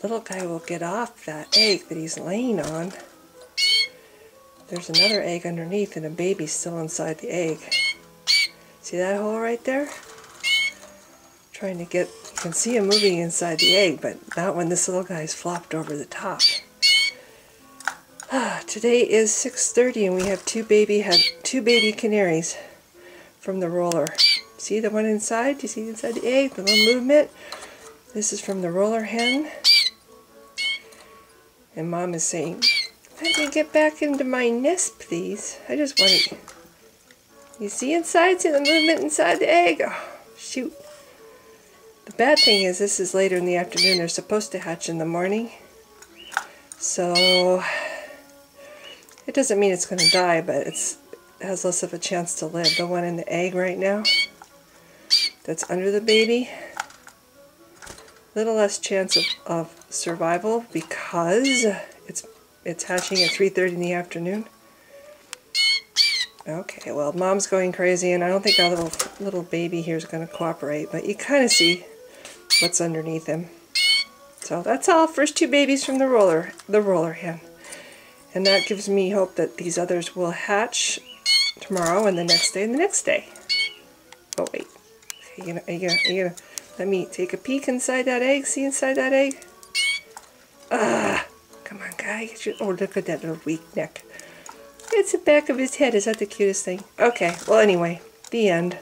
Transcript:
little guy will get off that egg that he's laying on. There's another egg underneath and a baby's still inside the egg. See that hole right there? Trying to get, you can see him moving inside the egg, but not when this little guy's flopped over the top. Today is 6:30 and we have two baby canaries from the roller. See the one inside? Do you see inside the egg? The little movement? This is from the roller hen. And Mom is saying, let me get back into my nest, please. I just want to... You see inside? See the movement inside the egg? Oh, shoot. The bad thing is this is later in the afternoon. They're supposed to hatch in the morning. So... It doesn't mean it's going to die, but it has less of a chance to live. The one in the egg right now, that's under the baby, little less chance of survival because it's hatching at 3:30 in the afternoon. Okay, well, Mom's going crazy, and I don't think our little baby here is going to cooperate, but you kind of see what's underneath him. So that's all. First two babies from the roller hen. And that gives me hope that these others will hatch tomorrow and the next day and the next day. Oh wait, are you gonna let me take a peek inside that egg? See inside that egg? Come on, guy. Oh, look at that little weak neck. It's the back of his head. Is that the cutest thing? Okay. Well, anyway, the end.